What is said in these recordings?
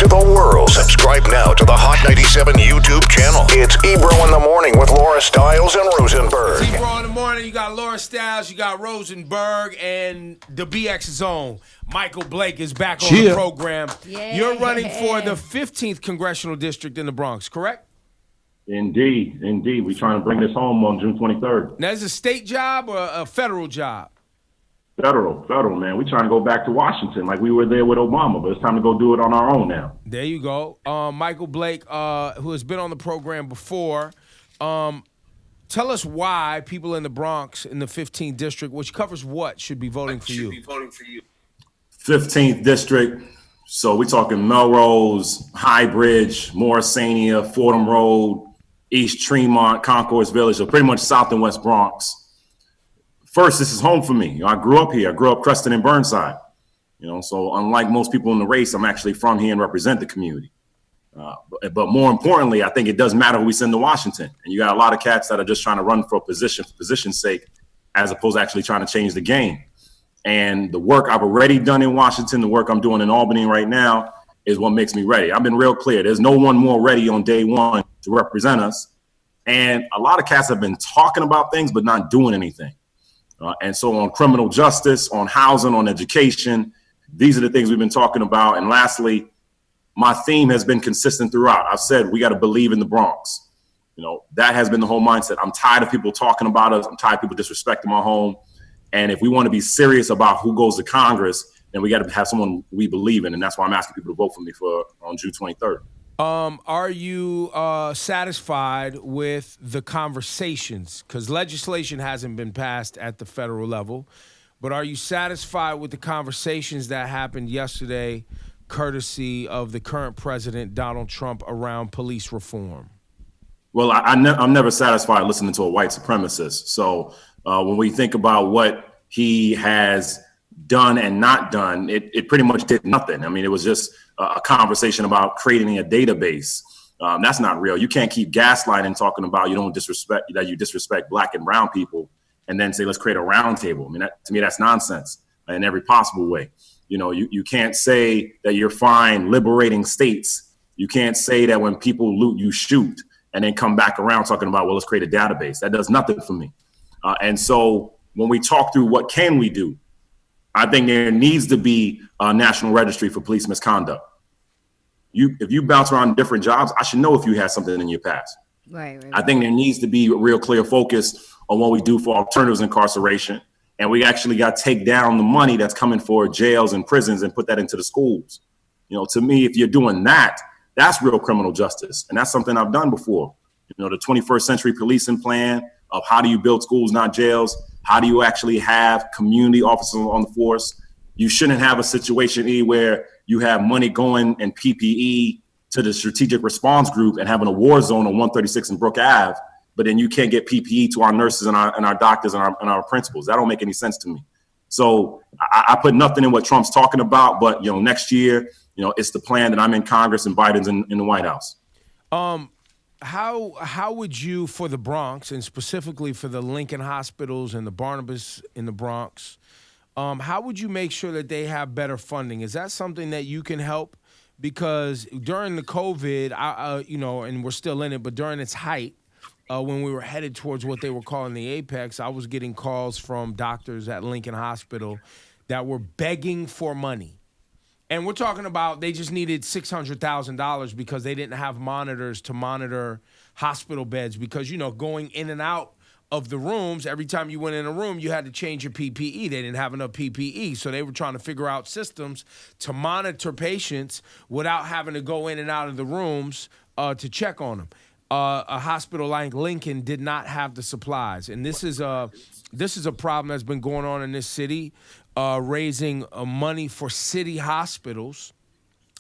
to the world. Subscribe now to the Hot 97 YouTube channel. It's Ebro in the Morning with Laura Stiles and Rosenberg. It's Ebro in the Morning. You got Laura Stiles, you got Rosenberg, and the BX Zone. Michael Blake is back on the program. Yeah. You're running for the 15th Congressional District in the Bronx, correct? Indeed. We're trying to bring this home on June 23rd. Now, is it a state job or a federal job? Federal, man. We're trying to go back to Washington like we were there with Obama, but it's time to go do it on our own now. There you go. Michael Blake, who has been on the program before, tell us why people in the Bronx in the 15th District, which covers what, should be voting for you. 15th District. So we're talking Melrose, High Bridge, Morrisania, Fordham Road, East Tremont, Concourse Village, so pretty much South and West Bronx. First, this is home for me. I grew up here. I grew up Creston and Burnside. So unlike most people in the race, I'm actually from here and represent the community. But more importantly, I think it does matter who we send to Washington. And you got a lot of cats that are just trying to run for position's sake, as opposed to actually trying to change the game. And the work I've already done in Washington, the work I'm doing in Albany right now is what makes me ready. I've been real clear. There's no one more ready on day one to represent us. And a lot of cats have been talking about things, but not doing anything. And so on criminal justice, on housing, on education, these are the things we've been talking about. And lastly, my theme has been consistent throughout. I've said we got to believe in the Bronx. That has been the whole mindset. I'm tired of people talking about us. I'm tired of people disrespecting my home. And if we want to be serious about who goes to Congress, then we got to have someone we believe in. And that's why I'm asking people to vote for me on June 23rd. Are you satisfied with the conversations? Because legislation hasn't been passed at the federal level, but are you satisfied with the conversations that happened yesterday, courtesy of the current president, Donald Trump, around police reform? Well, I'm never satisfied listening to a white supremacist. So when we think about what he has done and not done, it pretty much did nothing. I mean, it was just a conversation about creating a database. That's not real. You can't keep gaslighting, talking about you disrespect black and brown people, and then say, let's create a round table. I mean, to me, that's nonsense in every possible way. You can't say that you're fine liberating states. You can't say that when people loot, you shoot, and then come back around talking about, well, let's create a database. That does nothing for me. And so when we talk through what can we do, I think there needs to be a national registry for police misconduct. If you bounce around different jobs, I should know if you had something in your past. Right. I think there needs to be a real clear focus on what we do for alternatives incarceration. And we actually got to take down the money that's coming for jails and prisons and put that into the schools. To me, if you're doing that, that's real criminal justice. And that's something I've done before. The 21st century policing plan of how do you build schools, not jails? How do you actually have community officers on the force? You shouldn't have a situation where you have money going and PPE to the strategic response group and having a war zone on 136 and Brook Ave, but then you can't get PPE to our nurses and our doctors and our principals. That don't make any sense to me. So I put nothing in what Trump's talking about, but next year, it's the plan that I'm in Congress and Biden's in the White House. How would you, for the Bronx, and specifically for the Lincoln hospitals and the Barnabas in the Bronx, how would you make sure that they have better funding? Is that something that you can help? Because during the COVID, and we're still in it, but during its height, when we were headed towards what they were calling the apex, I was getting calls from doctors at Lincoln Hospital that were begging for money. And we're talking about they just needed $600,000 because they didn't have monitors to monitor hospital beds because, going in and out of the rooms, every time you went in a room, you had to change your PPE. They didn't have enough PPE. So they were trying to figure out systems to monitor patients without having to go in and out of the rooms to check on them. A hospital like Lincoln did not have the supplies. And this is a problem that's been going on in this city, raising money for city hospitals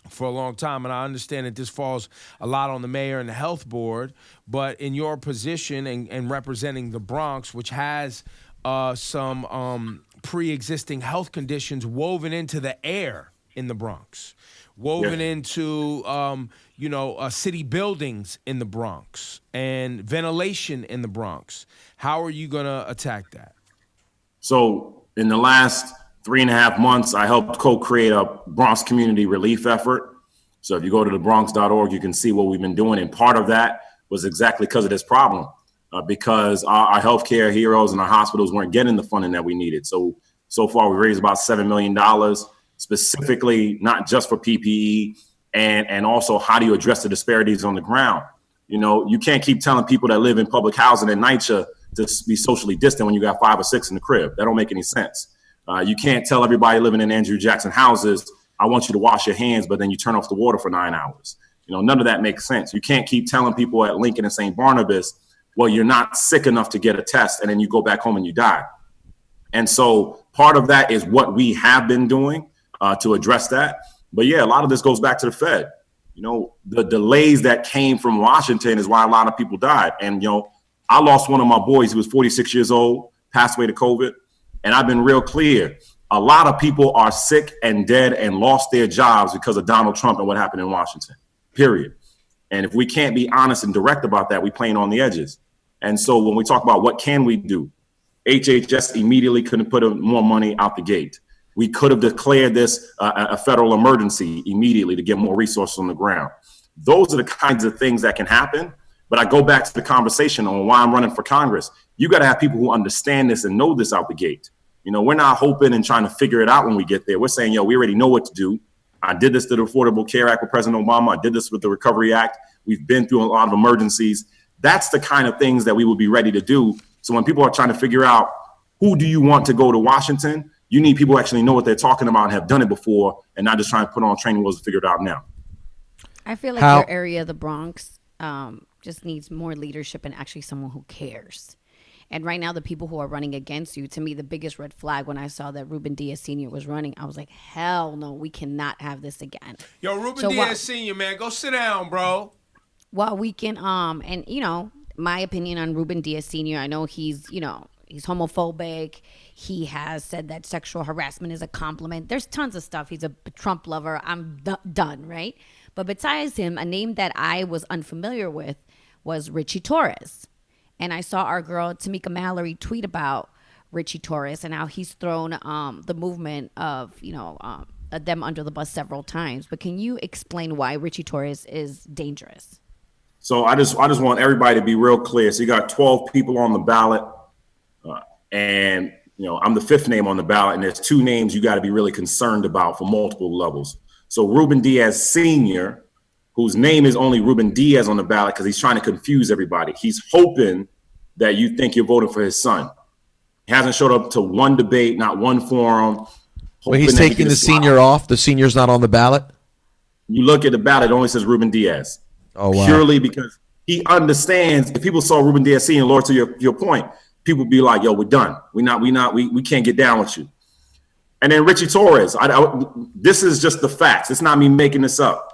for a long time. And I understand that this falls a lot on the mayor and the health board. But in your position and representing the Bronx, which has some pre-existing health conditions woven into the air in the Bronx, woven into, city buildings in the Bronx and ventilation in the Bronx. How are you going to attack that? So in the last 3.5 months, I helped co-create a Bronx community relief effort. So if you go to thebronx.org, you can see what we've been doing. And part of that was exactly because of this problem, because our healthcare heroes and our hospitals weren't getting the funding that we needed. So far, we raised about $7 million, specifically not just for PPE, and also how do you address the disparities on the ground? You can't keep telling people that live in public housing in NYCHA to be socially distant when you got 5 or 6 in the crib. That don't make any sense. You can't tell everybody living in Andrew Jackson houses, I want you to wash your hands, but then you turn off the water for 9 hours. None of that makes sense. You can't keep telling people at Lincoln and St. Barnabas, well, you're not sick enough to get a test, and then you go back home and you die. And so part of that is what we have been doing to address that. But yeah, a lot of this goes back to the Fed. The delays that came from Washington is why a lot of people died. And, I lost one of my boys. He was 46 years old, passed away to COVID. And I've been real clear. A lot of people are sick and dead and lost their jobs because of Donald Trump and what happened in Washington, period. And if we can't be honest and direct about that, we're playing on the edges. And so when we talk about what can we do, HHS immediately couldn't put more money out the gate. We could have declared this a federal emergency immediately to get more resources on the ground. Those are the kinds of things that can happen. But I go back to the conversation on why I'm running for Congress. You got to have people who understand this and know this out the gate. We're not hoping and trying to figure it out when we get there. We're saying, we already know what to do. I did this to the Affordable Care Act with President Obama. I did this with the Recovery Act. We've been through a lot of emergencies. That's the kind of things that we will be ready to do. So when people are trying to figure out who do you want to go to Washington, you need people who actually know what they're talking about and have done it before and not just trying to put on training wheels to figure it out now. I feel like your area, the Bronx, just needs more leadership and actually someone who cares. And right now, the people who are running against you, to me, the biggest red flag when I saw that Ruben Diaz Sr. was running, I was like, hell no, we cannot have this again. Yo, Ruben Diaz Sr., man, go sit down, bro. Well, we can, and, my opinion on Ruben Diaz Sr., I know he's homophobic. He has said that sexual harassment is a compliment. There's tons of stuff. He's a Trump lover. I'm done, right? But besides him, a name that I was unfamiliar with was Richie Torres. And I saw our girl Tamika Mallory tweet about Richie Torres and how he's thrown the movement of, them under the bus several times. But can you explain why Richie Torres is dangerous? So I just want everybody to be real clear. So you got 12 people on the ballot, and I'm the 5th name on the ballot, and there's 2 names you got to be really concerned about for multiple levels. So Ruben Diaz Sr., whose name is only Ruben Diaz on the ballot because he's trying to confuse everybody. He's hoping that you think you're voting for his son. He hasn't showed up to one debate, not one forum. Well, he's taking the senior off. The senior's not on the ballot. You look at the ballot, it only says Ruben Diaz. Oh, wow. Purely because he understands. If people saw Ruben Diaz Sr., Lord, to your point, people would be like, yo, we're done. We can't get down with you. And then Richie Torres, this is just the facts. It's not me making this up.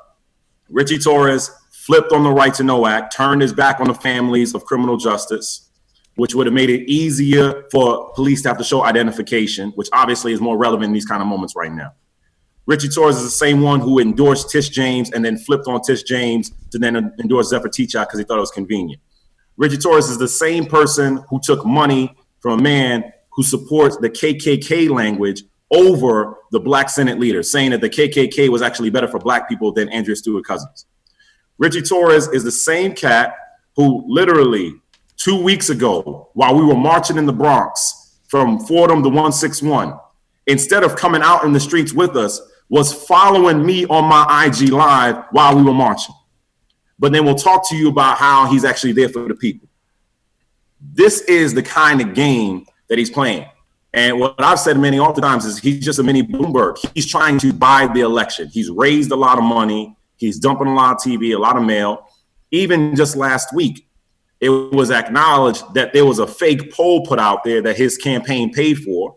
Richie Torres flipped on the Right to Know Act, turned his back on the families of criminal justice, which would have made it easier for police to have to show identification, which obviously is more relevant in these kind of moments right now. Richie Torres is the same one who endorsed Tish James and then flipped on Tish James to then endorse Zephyr Teachout because he thought it was convenient. Richie Torres is the same person who took money from a man who supports the KKK language over the black Senate leader, saying that the KKK was actually better for black people than Andrea Stewart Cousins. Richie Torres is the same cat who literally 2 weeks ago, while we were marching in the Bronx from Fordham to 161, instead of coming out in the streets with us, was following me on my IG Live while we were marching. But then we'll talk to you about how he's actually there for the people. This is the kind of game that he's playing. And what I've said many oftentimes is he's just a mini Bloomberg. He's trying to buy the election. He's raised a lot of money. He's dumping a lot of TV, a lot of mail. Even just last week, it was acknowledged that there was a fake poll put out there that his campaign paid for.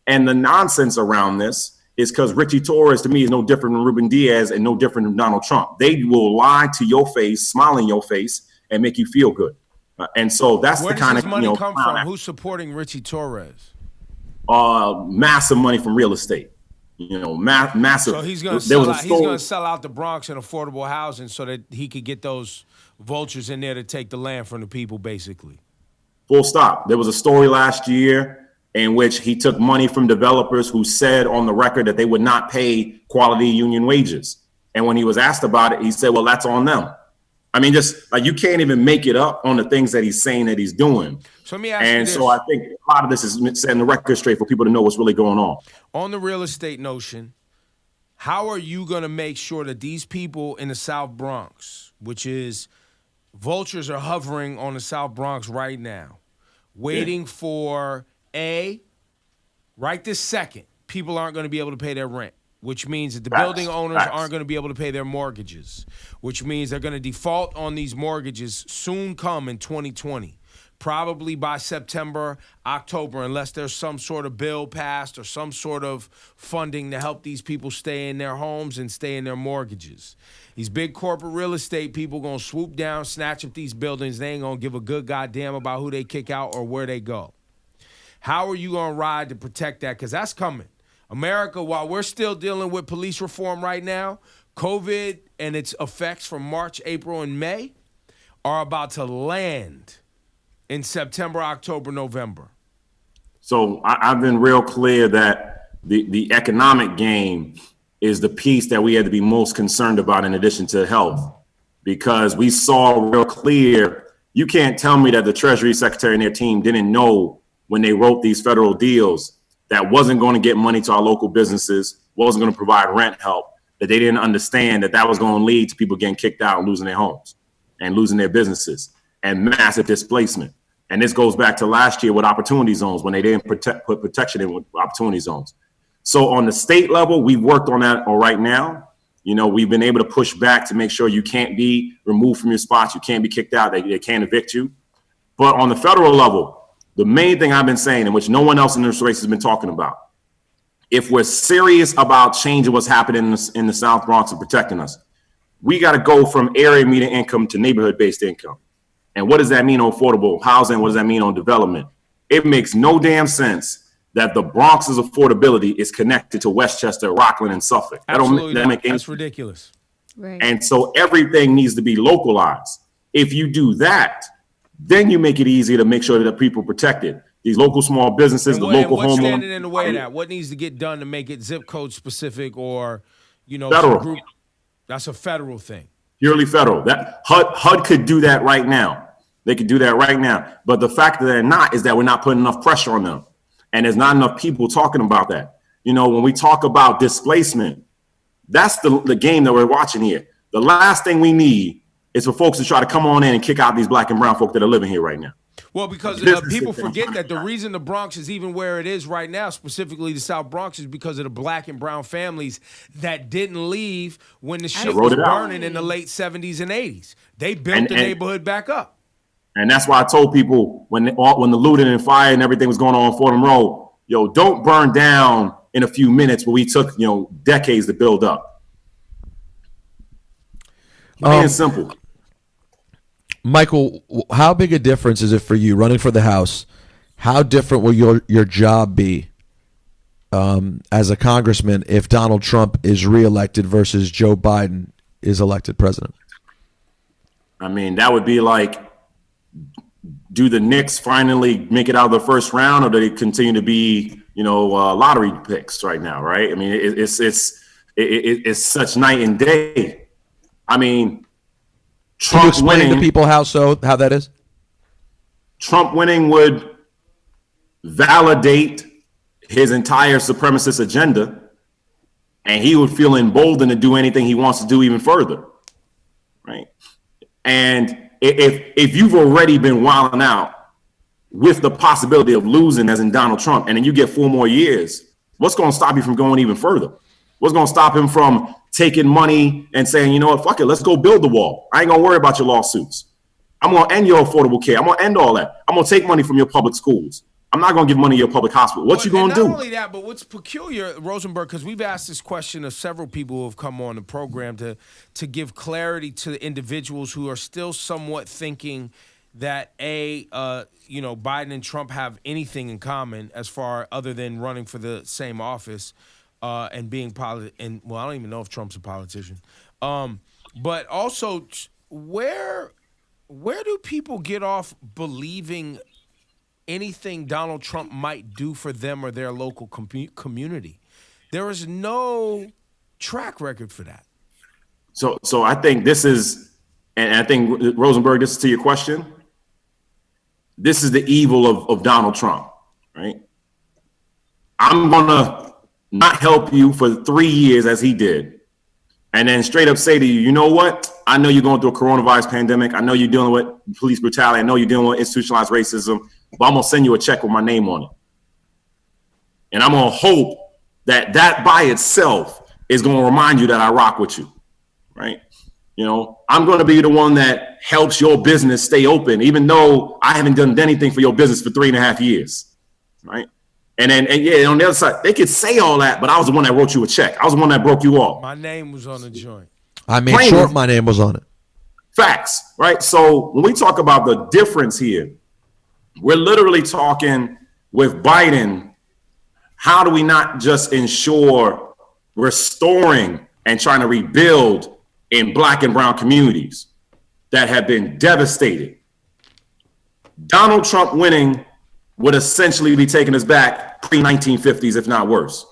And the nonsense around this is because Richie Torres, to me, is no different than Ruben Diaz and no different than Donald Trump. They will lie to your face, smile in your face, and make you feel good. And so that's the kind of money come from? Who's supporting Richie Torres? Massive money from real estate. Massive. So he's going to sell out the Bronx in affordable housing so that he could get those vultures in there to take the land from the people, basically. Full stop. There was a story last year in which he took money from developers who said on the record that they would not pay quality union wages. And when he was asked about it, he said, well, that's on them. I mean, just like you can't even make it up on the things that he's saying that he's doing. So let me ask you And this. so I think a lot of this is setting the record straight for people to know what's really going on. On the real estate notion, how are you going to make sure that these people in the South Bronx, which is vultures are hovering on the South Bronx right now, waiting for right this second, people aren't going to be able to pay their rent, which means that the building owners aren't going to be able to pay their mortgages, which means they're going to default on these mortgages soon come in 2020, probably by September, October, unless there's some sort of bill passed or some sort of funding to help these people stay in their homes and stay in their mortgages. These big corporate real estate people going to swoop down, snatch up these buildings. They ain't going to give a good goddamn about who they kick out or where they go. How are you going to ride to protect that? Because that's coming. America, while we're still dealing with police reform right now, COVID and its effects from March, April, and May are about to land in September, October, November. So I've been real clear that the economic game is the piece that we had to be most concerned about in addition to health, because we saw real clear, you can't tell me that the Treasury Secretary and their team didn't know when they wrote these federal deals that wasn't going to get money to our local businesses, wasn't going to provide rent help, that they didn't understand that that was going to lead to people getting kicked out and losing their homes and losing their businesses and massive displacement. And this goes back to last year with opportunity zones when they didn't put protection in with opportunity zones. So on the state level, we've worked on that right now. You know, we've been able to push back to make sure you can't be removed from your spots. You can't be kicked out. They can't evict you. But on the federal level, the main thing I've been saying, and which no one else in this race has been talking about, if we're serious about changing what's happening in the South Bronx and protecting us, we got to go from area median income to neighborhood-based income. And what does that mean on affordable housing? What does that mean on development? It makes no damn sense that the Bronx's affordability is connected to Westchester, Rockland, and Suffolk. Absolutely That make any That's ridiculous. Right. And so everything needs to be localized. If you do that, then you make it easier to make sure that people are protected. These local small businesses, the local what's homeowners. standing in the way of that? What needs to get done to make it zip code specific or, you know, Federal. some group? That's a federal thing. Purely federal. That HUD could do that right now. They could do that right now. But the fact that they're not is that we're not putting enough pressure on them. And there's not enough people talking about that. You know, when we talk about displacement, that's the game that we're watching here. The last thing we need is for folks to try to come on in and kick out these black and brown folk that are living here right now. Well, because people forget that the reason the Bronx is even where it is right now, specifically the South Bronx, is because of the black and brown families that didn't leave when the shit was burning in the late 70s and 80s. They built the neighborhood back up. And that's why I told people when the looting and fire and everything was going on Fordham Road, yo, don't burn down in a few minutes, but we took, decades to build up. Plain and simple. Michael, how big a difference is it for you running for the House? How different will your job be as a congressman if Donald Trump is reelected versus Joe Biden is elected president? I mean, that would be like, do the Knicks finally make it out of the first round, or do they continue to be, lottery picks right now? Right? I mean, it's such night and day. I mean, Trump Can you explain winning, to people how that is? Trump winning would validate his entire supremacist agenda, and he would feel emboldened to do anything he wants to do even further, right? And if you've already been wilding out with the possibility of losing, as in Donald Trump, and then you get 4 more years, what's going to stop you from going even further? What's going to stop him from taking money and saying, you know what, fuck it, let's go build the wall. I ain't going to worry about your lawsuits. I'm going to end your affordable care. I'm going to end all that. I'm going to take money from your public schools. I'm not going to give money to your public hospital. What you going to do? Not only that, but what's peculiar, Rosenberg, because we've asked this question of several people who have come on the program to give clarity to the individuals who are still somewhat thinking that Biden and Trump have anything in common as far other than running for the same office and being I don't even know if Trump's a politician. But also, where do people get off believing anything Donald Trump might do for them or their local community? There is no track record for that. So I think this is, and I think, Rosenberg, this is to your question. This is the evil of Donald Trump, right? I'm going to not help you for 3 years as he did. And then straight up say to you, you know what? I know you're going through a coronavirus pandemic. I know you're dealing with police brutality. I know you're dealing with institutionalized racism, but I'm going to send you a check with my name on it. And I'm going to hope that that by itself is going to remind you that I rock with you, right? You know, I'm going to be the one that helps your business stay open, even though I haven't done anything for your business for 3.5 years, right? And then, yeah, on the other side, they could say all that, but I was the one that wrote you a check. I was the one that broke you off. My name was on the joint. I made sure my name was on it. Facts, right? So when we talk about the difference here, we're literally talking with Biden. How do we not just ensure restoring and trying to rebuild in Black and brown communities that have been devastated? Donald Trump winning would essentially be taking us back pre-1950s, if not worse.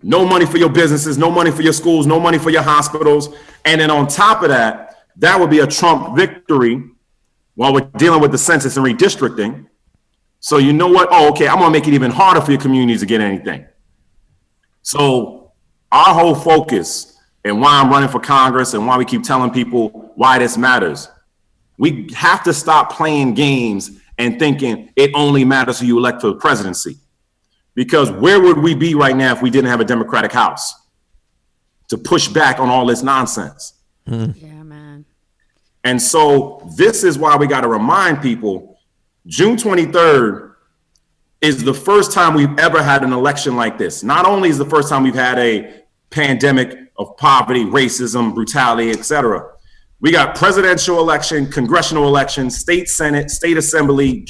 No money for your businesses, no money for your schools, no money for your hospitals. And then on top of that, that would be a Trump victory while we're dealing with the census and redistricting. So you know what? Oh, okay, I'm going to make it even harder for your communities to get anything. So our whole focus and why I'm running for Congress and why we keep telling people why this matters, we have to stop playing games and thinking it only matters who you elect for the presidency. Because where would we be right now if we didn't have a Democratic House to push back on all this nonsense? Yeah, man. And so this is why we got to remind people, June 23rd is the first time we've ever had an election like this. Not only is the first time we've had a pandemic of poverty, racism, brutality, etc. We got presidential election, congressional election, state Senate, state assembly,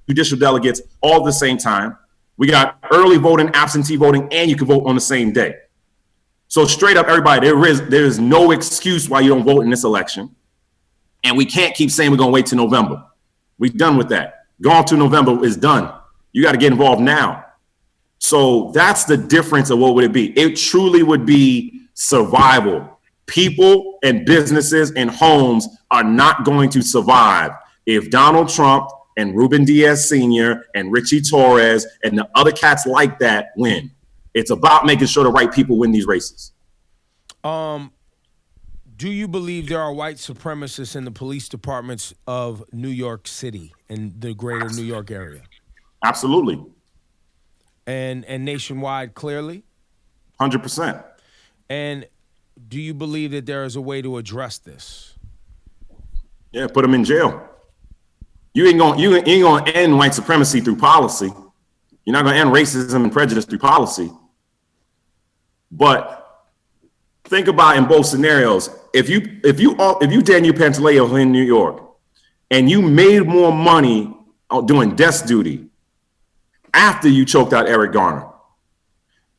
judicial delegates, all at the same time. We got early voting, absentee voting, and you can vote on the same day. So straight up, everybody, there is no excuse why you don't vote in this election. And we can't keep saying we're going to wait till November. We're done with that. Going to November is done. You got to get involved now. So that's the difference of what would it be. It truly would be survival. People and businesses and homes are not going to survive if Donald Trump and Ruben Diaz Sr. and Richie Torres and the other cats like that win. It's about making sure the right people win these races. Do you believe there are white supremacists in the police departments of New York City and the greater New York area? Absolutely. And nationwide, clearly? 100%. And do you believe that there is a way to address this? Yeah, put them in jail. You ain't gonna end white supremacy through policy. You're not gonna end racism and prejudice through policy. But think about in both scenarios, if you Daniel Pantaleo in New York and you made more money doing desk duty after you choked out Eric Garner,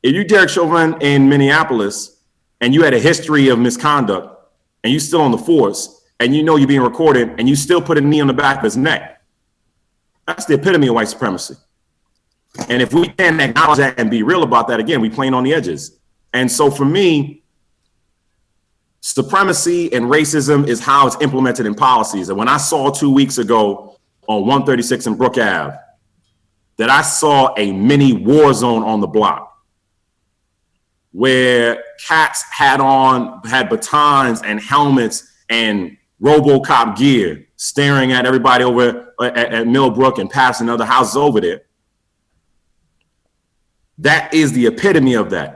if you Derek Chauvin in Minneapolis and you had a history of misconduct and you still on the force and you know you're being recorded and you still put a knee on the back of his neck, that's the epitome of white supremacy. And if we can't acknowledge that and be real about that, again, we playing on the edges. And so for me, supremacy and racism is how it's implemented in policies. And when I saw 2 weeks ago on 136 and Brook Ave, that I saw a mini war zone on the block where cats had batons and helmets and RoboCop gear staring at everybody over at Millbrook and passing other houses over there. That is the epitome of that.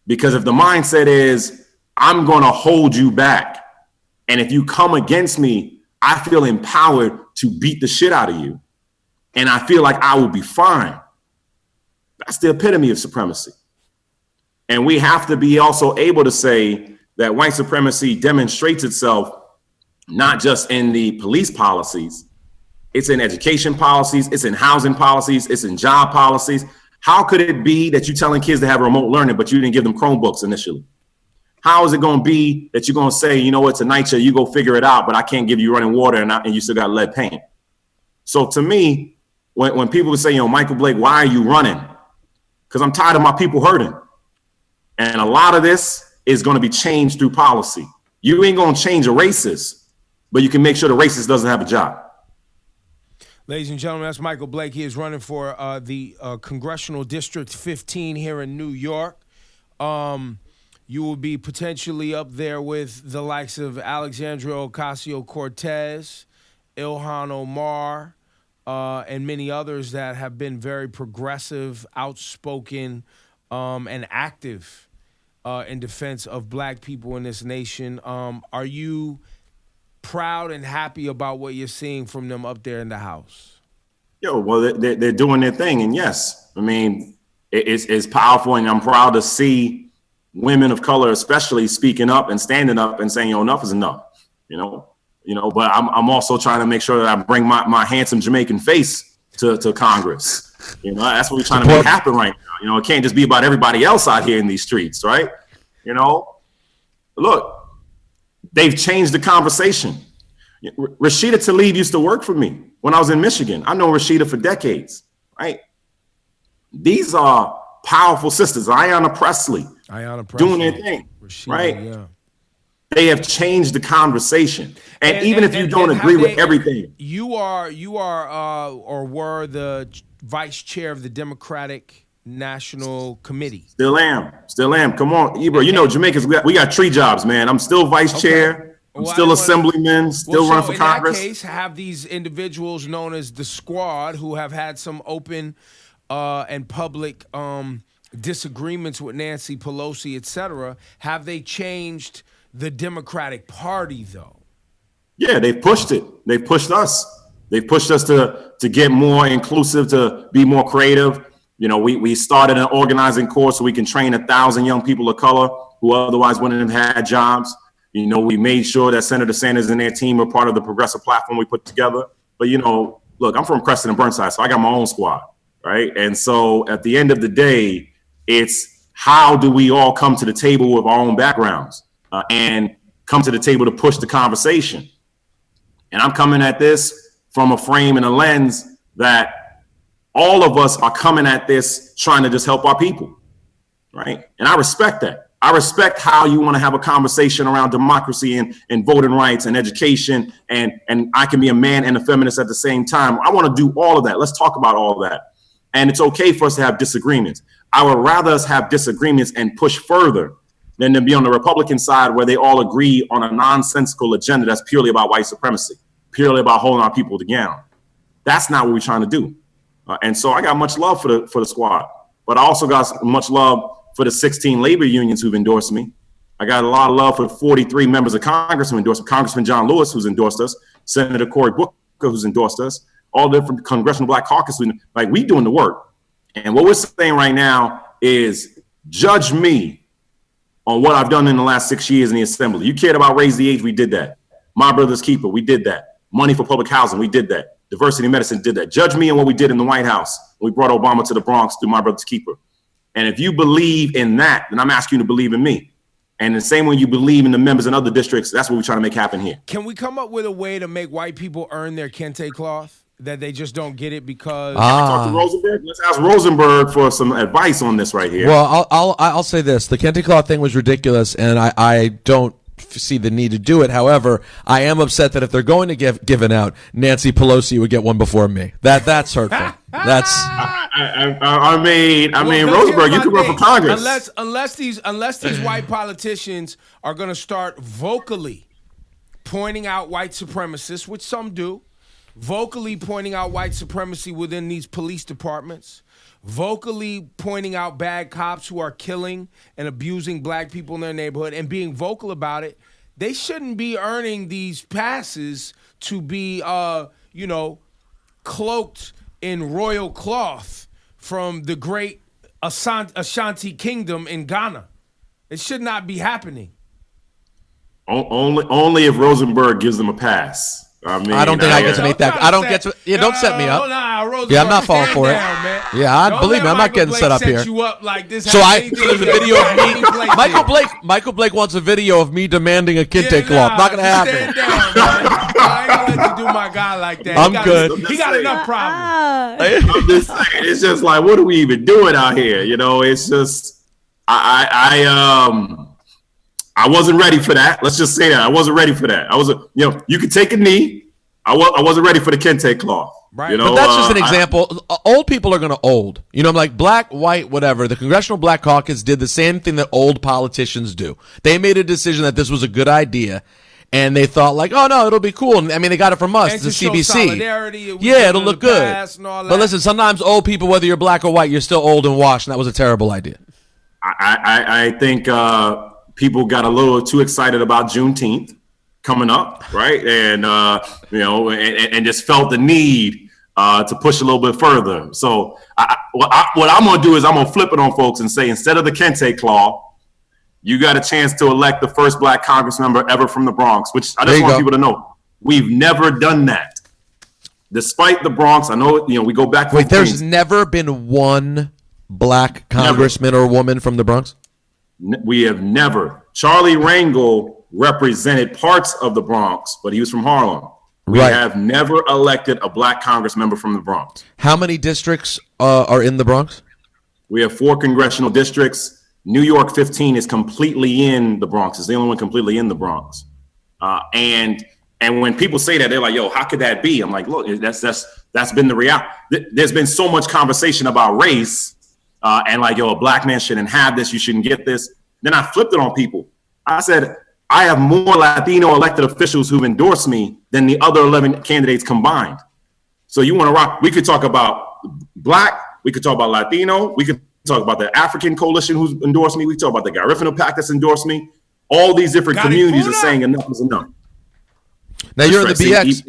Because if the mindset is, I'm going to hold you back, and if you come against me, I feel empowered to beat the shit out of you, and I feel like I will be fine. That's the epitome of supremacy. And we have to be also able to say that white supremacy demonstrates itself not just in the police policies, it's in education policies, it's in housing policies, it's in job policies. How could it be that you're telling kids to have remote learning, but you didn't give them Chromebooks initially? How is it going to be that you're going to say, you know what, tonight you go figure it out, but I can't give you running water and you still got lead paint? So to me, when people say, Michael Blake, why are you running? Because I'm tired of my people hurting. And a lot of this is going to be changed through policy. You ain't going to change a racist, but you can make sure the racist doesn't have a job. Ladies and gentlemen, that's Michael Blake. He is running for the Congressional District 15 here in New York. You will be potentially up there with the likes of Alexandria Ocasio-Cortez, Ilhan Omar, and many others that have been very progressive, outspoken, and active in defense of black people in this nation. Are you proud and happy about what you're seeing from them up there in the House? Well, they're doing their thing. And yes, I mean, it's powerful. And I'm proud to see women of color, especially, speaking up and standing up and saying, enough is enough, but I'm also trying to make sure that I bring my handsome Jamaican face to Congress. That's what we're trying to make happen right now. It can't just be about everybody else out here in these streets, right? Look, they've changed the conversation. Rashida Tlaib used to work for me when I was in Michigan. I've known Rashida for decades, right? These are powerful sisters. Ayanna Presley doing their thing, Rashida, right? Yeah. They have changed the conversation. And even if you don't agree with everything. You are or were the vice chair of the Democratic National Committee. Still am. Come on, Ebro. Jamaicans, we got 3 jobs, man. I'm still vice chair. I'm still assemblyman, still running for Congress. In that case, have these individuals known as the Squad, who have had some open and public disagreements with Nancy Pelosi, et cetera, have they changed the Democratic Party, though? Yeah, they've pushed it. They've pushed us. They've pushed us to get more inclusive, to be more creative. We started an organizing course so we can train 1,000 young people of color who otherwise wouldn't have had jobs. We made sure that Senator Sanders and their team were part of the progressive platform we put together. But, look, I'm from Creston and Burnside, so I got my own squad, right? And so at the end of the day, it's how do we all come to the table with our own backgrounds and come to the table to push the conversation. And I'm coming at this from a frame and a lens that all of us are coming at this trying to just help our people, right? And I respect that. I respect how you want to have a conversation around democracy and voting rights and education, and I can be a man and a feminist at the same time. I want to do all of that. Let's talk about all of that. And it's okay for us to have disagreements. I would rather us have disagreements and push further than to be on the Republican side where they all agree on a nonsensical agenda that's purely about white supremacy, purely about holding our people down. That's not what we're trying to do. And so I got much love for the squad, but I also got much love for the 16 labor unions who've endorsed me. I got a lot of love for 43 members of Congress who endorsed me. Congressman John Lewis, who's endorsed us, Senator Cory Booker, who's endorsed us, all different Congressional Black Caucus. We doing the work. And what we're saying right now is judge me on what I've done in the last 6 years in the Assembly. You cared about raise the age, we did that. My Brother's Keeper, we did that. Money for public housing, we did that. Diversity medicine did that. Judge me on what we did in the White House. We brought Obama to the Bronx through My Brother's Keeper. And if you believe in that, then I'm asking you to believe in me. And the same way you believe in the members in other districts, that's what we're trying to make happen here. Can we come up with a way to make white people earn their kente cloth? That they just don't get it because... Talk to Rosenberg. Let's ask Rosenberg for some advice on this right here. Well, I'll say this. The kente cloth thing was ridiculous, and I don't see the need to do it. However, I am upset that if they're going to give it out, Nancy Pelosi would get one before me. That's hurtful. That's... I mean, Rosenberg, you can run for Congress. Unless these white politicians are going to start vocally pointing out white supremacists, which some do, vocally pointing out white supremacy within these police departments, vocally pointing out bad cops who are killing and abusing black people in their neighborhood and being vocal about it, they shouldn't be earning these passes to be, cloaked in royal cloth from the great Ashanti Kingdom in Ghana. It should not be happening. Only if Rosenberg gives them a pass. I don't think I get to make that. I don't get to. Yeah, don't set me up. Yeah, I'm not falling for it. Yeah, believe me, I'm not getting set up here. So there's a video of me. Michael Blake wants a video of me demanding a kente cloth. Not gonna happen. I ain't gonna let you do my guy like that. I'm good. He got enough problems. I'm just saying, it's just like, what are we even doing out here? It's just, I wasn't ready for that. Let's just say that I wasn't ready for that. I wasn't. You could take a knee. I wasn't ready for the kente cloth. Right. But that's just an example. Old people are going to old. I'm like black, white, whatever. The Congressional Black Caucus did the same thing that old politicians do. They made a decision that this was a good idea, and they thought like, oh no, it'll be cool. And, I mean, they got it from us, And the to show CBC. solidarity, Yeah, it'll look good. But But listen, sometimes old people, whether you're black or white, you're still old and washed, and that was a terrible idea. I think people got a little too excited about Juneteenth coming up, right? And and just felt the need to push a little bit further. So what I'm going to do is I'm going to flip it on folks and say, instead of the kente cloth, you got a chance to elect the first black Congress member ever from the Bronx, which I just want people to know. We've never done that. Despite the Bronx, I know, we go back. Wait, there's never been one black congressman or woman from the Bronx? We have never. Charlie Rangel represented parts of the Bronx, but he was from Harlem. We have never elected a black Congress member from the Bronx. How many districts are in the Bronx? We have 4 congressional districts. New York 15 is completely in the Bronx. It's the only one completely in the Bronx. And when people say that, they're like, yo, how could that be? I'm like, look, that's been the reality. There's been so much conversation about race and like, yo, a black man shouldn't have this. You shouldn't get this. Then I flipped it on people. I said, I have more Latino elected officials who've endorsed me than the other 11 candidates combined. So you want to rock? We could talk about black. We could talk about Latino. We could talk about the African coalition who's endorsed me. We could talk about the Garifuna Pact that's endorsed me. All these different communities are saying enough is enough. Now you're in the BX.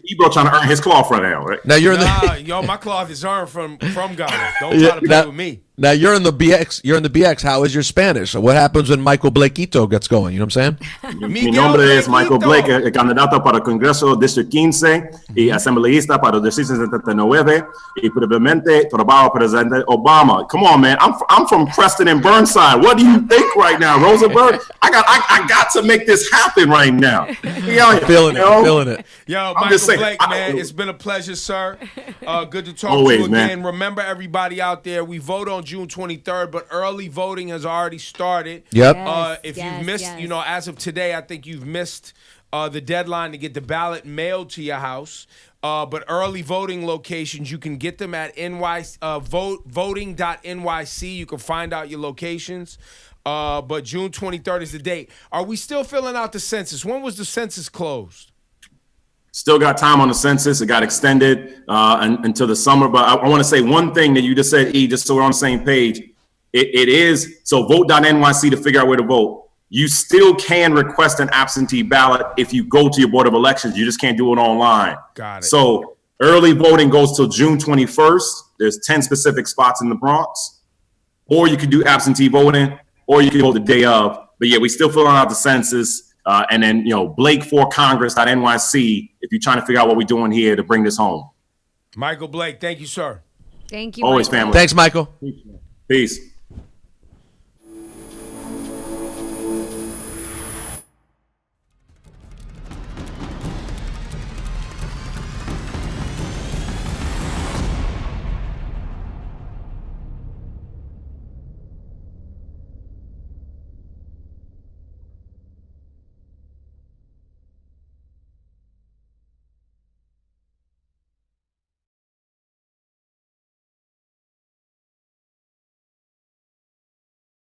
Ebro trying to earn his cloth right now, right? Now you're in the. Yo, my cloth is earned from Ghana. Don't try to play with me. Now you're in the BX. You're in the BX. How is your Spanish? So what happens when Michael Blakeito gets going? You know what I'm saying? Mi nombre es Michael Blake, candidato para el Congreso District 15 y asambleísta para el Distrito 79 y probablemente trabajo presidente Obama. Come on, man. I'm from Preston and Burnside. What do you think right now, Rosenberg? I got to make this happen right now. Feeling it. Yo, Michael Blake, man, it's been a pleasure, sir. Good to talk to you again. Man. Remember, everybody out there, we vote on June 23rd, but early voting has already started. Yep. If you've missed, as of today, I think you've missed the deadline to get the ballot mailed to your house. But early voting locations, you can get them at voting.nyc. You can find out your locations. But June 23rd is the date. Are we still filling out the census? When was the census closed? Still got time on the census. It got extended until the summer. But I want to say one thing that you just said, E, just so we're on the same page. It is, so vote.nyc to figure out where to vote. You still can request an absentee ballot if you go to your Board of Elections. You just can't do it online. Got it. So early voting goes till June 21st. There's 10 specific spots in the Bronx. Or you could do absentee voting, or you can vote the day of. But yeah, we still filling out the census. And then, Blake4congress.nyc if you're trying to figure out what we're doing here to bring this home. Michael Blake, thank you, sir. Thank you. Always Michael. family. Thanks, Michael. Peace.